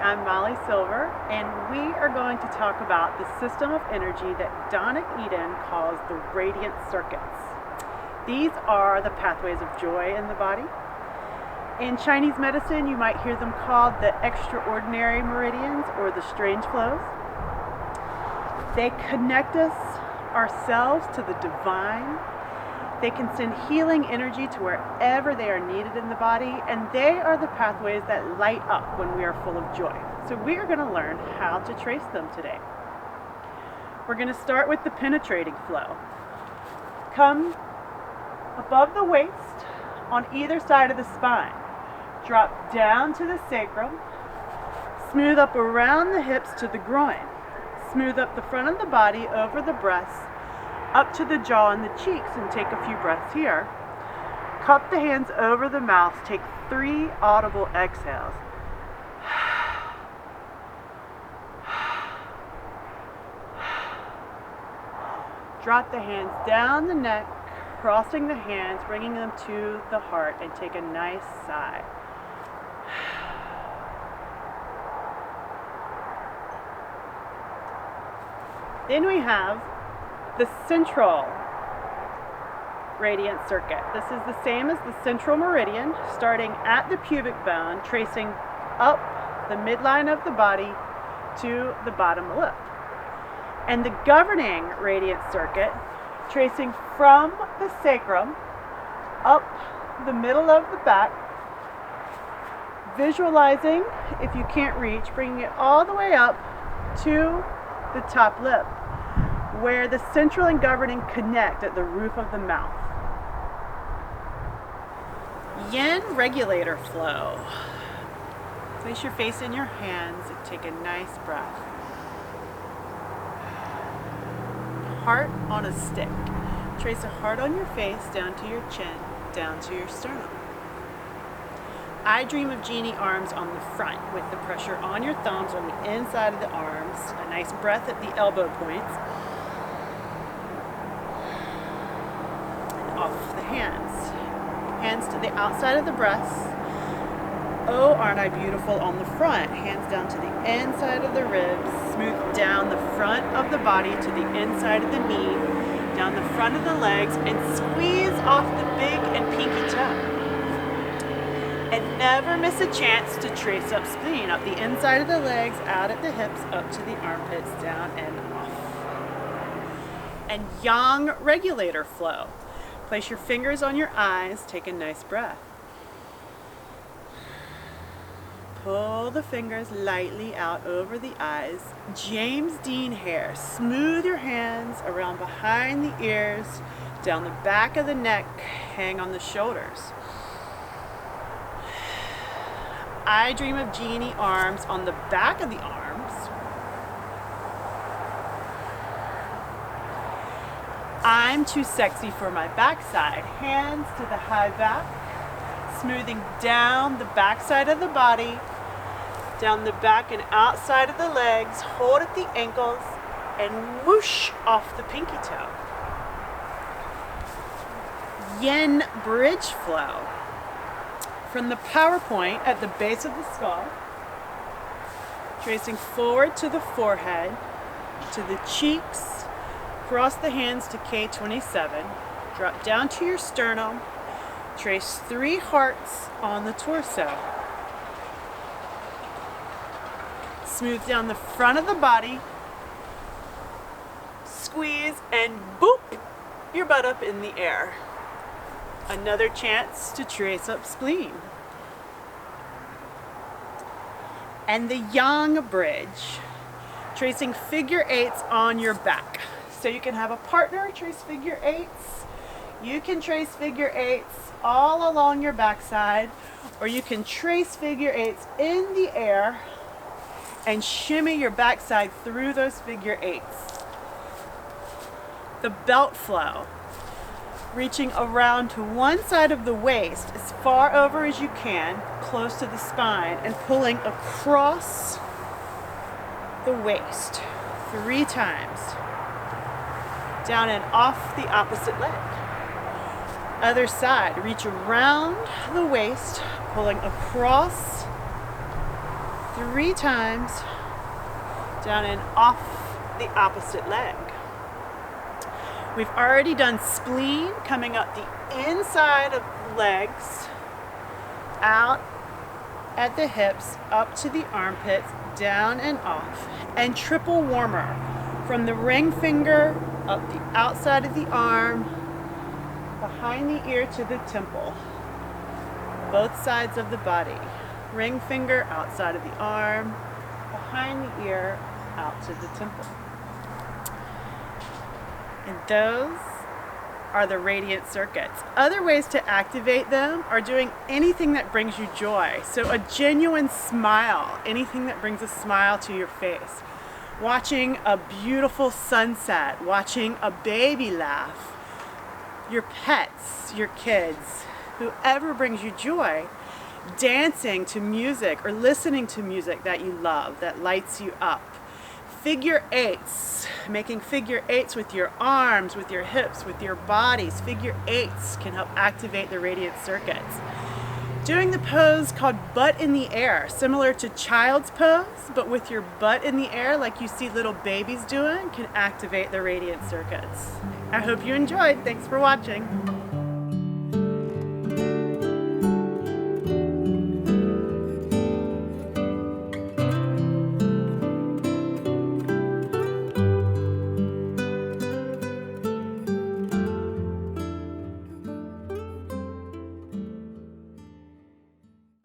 I'm Mollie Silver, and we are going to talk about the system of energy that Donna Eden calls the radiant circuits. These are the pathways of joy in the body. In Chinese medicine, you might hear them called the extraordinary meridians or the strange flows. They connect us ourselves to the divine. They can send healing energy to wherever they are needed in the body, and they are the pathways that light up when we are full of joy. So we are going to learn how to trace them today. We're going to start with the penetrating flow. Come above the waist on either side of the spine. Drop down to the sacrum. Smooth up around the hips to the groin. Smooth up the front of the body over the breasts, up to the jaw and the cheeks, and take a few breaths here. Cup the hands over the mouth. Take 3 audible exhales. Drop the hands down the neck, crossing the hands, bringing them to the heart, and take a nice sigh. Then we have the central radiant circuit. This is the same as the central meridian, starting at the pubic bone, tracing up the midline of the body to the bottom lip. And the governing radiant circuit, tracing from the sacrum up the middle of the back, visualizing, if you can't reach, bringing it all the way up to the top lip, where the central and governing connect at the roof of the mouth. Yin regulator flow. Place your face in your hands and take a nice breath. Heart on a stick. Trace a heart on your face down to your chin, down to your sternum. I dream of genie arms on the front with the pressure on your thumbs on the inside of the arms. A nice breath at the elbow points. And off the hands. Hands to the outside of the breasts. Oh, aren't I beautiful on the front? Hands down to the inside of the ribs. Smooth down the front of the body to the inside of the knee. Down the front of the legs, and squeeze off the big and pinky toe. And never miss a chance to trace up spleen, up the inside of the legs, out at the hips, up to the armpits, down and off. And yang regulator flow. Place your fingers on your eyes, take a nice breath. Pull the fingers lightly out over the eyes. James Dean hair. Smooth your hands around behind the ears, down the back of the neck, hang on the shoulders. I dream of genie arms on the back of the arms. I'm too sexy for my backside. Hands to the high back, smoothing down the backside of the body, down the back and outside of the legs. Hold at the ankles and whoosh off the pinky toe. Yin bridge flow. From the power point at the base of the skull, tracing forward to the forehead, to the cheeks, cross the hands to K27, drop down to your sternum, trace 3 hearts on the torso. Smooth down the front of the body, squeeze, and boop, your butt up in the air. Another chance to trace up spleen. And the yang bridge, tracing figure 8s on your back. So you can have a partner trace figure 8s. You can trace figure 8s all along your backside, or you can trace figure 8s in the air and shimmy your backside through those figure 8s. The belt flow. Reaching around to one side of the waist as far over as you can, close to the spine, and pulling across the waist 3 times. Down and off the opposite leg. Other side, reach around the waist, pulling across 3 times down and off the opposite leg. We've already done spleen, coming up the inside of the legs, out at the hips, up to the armpits, down and off, and triple warmer from the ring finger up the outside of the arm, behind the ear to the temple, both sides of the body. Ring finger outside of the arm, behind the ear, out to the temple. And those are the radiant circuits. Other ways to activate them are doing anything that brings you joy. So a genuine smile, anything that brings a smile to your face. Watching a beautiful sunset, watching a baby laugh, your pets, your kids, whoever brings you joy, dancing to music or listening to music that you love, that lights you up. Figure eights, making figure eights with your arms, with your hips, with your bodies. Figure eights can help activate the radiant circuits. Doing the pose called butt in the air, similar to child's pose, but with your butt in the air like you see little babies doing, can activate the radiant circuits. I hope you enjoyed. Thanks for watching.